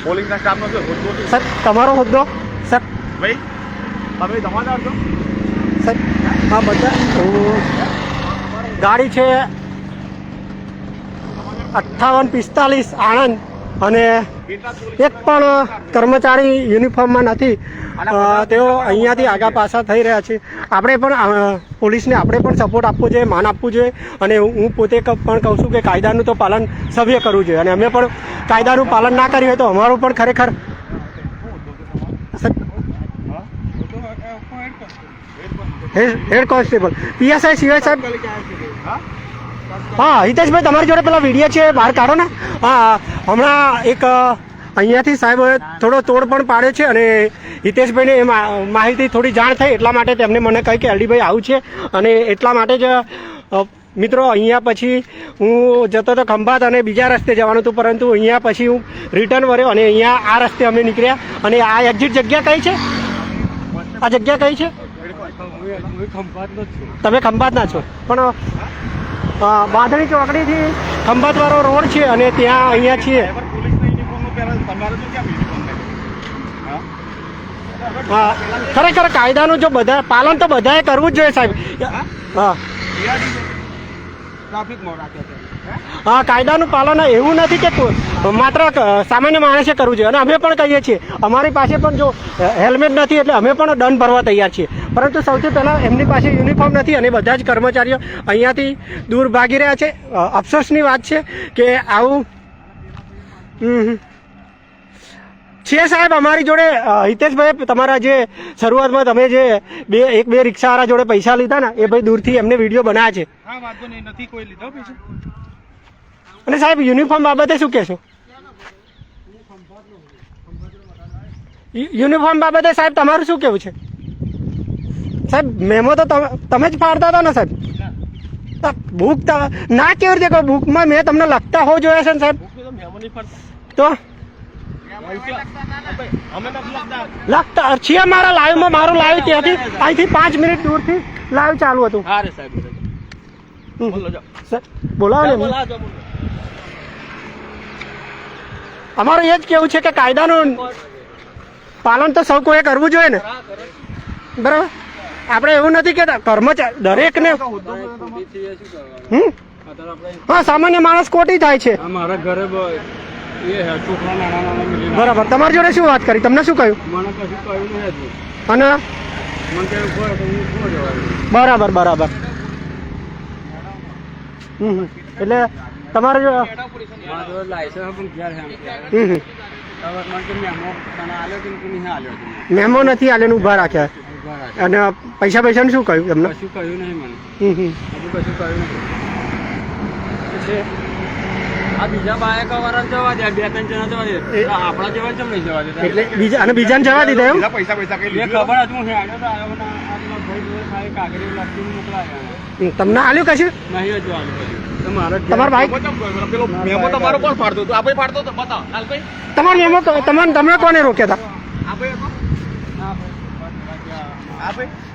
પોલીસના સ્ટાફનો છે હોદ્દો સર તમારો હોદ્દો સર ભાઈ તમે જમાદાર છો સર હા બધા ગાડી છે 5845 આણંદ અને એક પણ કર્મચારી યુનિફોર્મમાં નથી તેઓ અહીંયાથી આગા પાછા થઈ રહ્યા છે આપણે પણ પોલીસને આપણે પણ સપોર્ટ આપવો જોઈએ માન આપવું જોઈએ અને હું પોતે પણ કહું છું કે કાયદાનું તો પાલન સભ્ય કરવું જોઈએ અને અમે પણ કાયદાનું પાલન ના કર્યું હોય તો અમારું પણ ખરેખર હેડ કોન્સ્ટેબલ પીએસઆઈ સિવાય સાહેબ હા હિતેશભાઈ તમારી જોડે પેલા વિડીયો છે બહાર કાઢો ને હા હમણાં એક અહીંયાથી સાહેબ થોડો તોડ પણ પાડ્યો છે અને હિતેશભાઈને એ માહિતી થોડી જાણ થઈ એટલા માટે તેમને મને કહ્યું કે એલડીભાઈ આવું છે અને એટલા માટે જ મિત્રો અહીંયા પછી હું જતો હતો ખંભાત અને બીજા રસ્તે જવાનું હતું પરંતુ અહીંયા પછી હું રિટર્ન વર્યો અને અહીંયા આ રસ્તે અમે નીકળ્યા અને આ એક્ઝિટ જગ્યા કઈ છે આ જગ્યા કઈ છે તમે ખંભાતના છો પણ બાંધણી ચોકડીથી ખંભાતવાળો રોડ છે અને ત્યાં અહીંયા છીએ હા ખરેખર કાયદાનું જો બધા પાલન તો બધાએ કરવું જ જોઈએ સાહેબ હા હા કાયદાનું પાલન એવું નથી કે માત્ર સામાન્ય માણસે કરવું જોઈએ અને અમે પણ કહીએ છીએ અમારી પાસે પણ જો હેલ્મેટ નથી એટલે અમે પણ દંડ ભરવા તૈયાર છીએ પરંતુ સૌથી પહેલાં એમની પાસે યુનિફોર્મ નથી અને બધા જ કર્મચારીઓ અહીંયાથી દૂર ભાગી રહ્યા છે અફસોસની વાત છે કે આવું છે સાહેબ અમારી જોડે હિતેશભાઈ તમારા જે શરૂઆતમાં તમે જે એક બે રિક્ષાવાળા જોડે પૈસા લીધા ને એ ભાઈ દૂરથી એમને વિડીયો બનાવ્યા છે અને સાહેબ યુનિફોર્મ બાબતે શું કહેશો યુનિફોર્મ બાબતે સાહેબ તમારું શું કહેવું છે સાહેબ મેમો તો તમે જ ફાડતા હતા ને સાહેબ બુક ના કેવી રીતે કહો બુકમાં મેં તમને લખતા હોવ જોઈએ છે ને સાહેબ તો લખતા છીએ મારા લાઈવમાં મારું લાઈવ ત્યાંથી અહીંથી 5 મિનિટ દૂરથી લાઈવ ચાલુ હતું બોલાવો ને અમારું એ જ કેવું છે કે કાયદાનું પાલન તો સૌ કોઈએ કરવું જોઈએ ને બરાબર આપણે એવું નથી કે કર્મચારી દરેકને હા સામાન્ય માણસ ખોટી થાય છે બરાબર તમારી જોડે શું વાત કરી તમને શું કહ્યું અને બરાબર બરાબર એટલે તમારે જો મેમો નથી આલ્યો ઉભા રાખ્યા અને પૈસા પૈસાનું શું કહ્યું એમને કશું કહ્યું નહીં મને કશું કહ્યું નહીં આ બીજા બાયકા વાળા જવા દે 2-3 જણા જવા દે આપણા જેવા કેમ નહીં જવા દે એટલે બીજા અને બીજાને જવા દીધા એમ પૈસા કઈ ખબર હતી હું હેડો તો આવ્યો ના ભાઈ કાગળી લાગતી મોકલાયા તમને આલ્યું કશું નહીં હજુ આલ્યું તમારો ભાઈ પેલો મેમો તમારો કોણ ફાડતો હતો આપણે ફાડતો હતો બતાવો લાલભાઈ તમારો મેમો તમે કોને રોક્યા હતા આપણે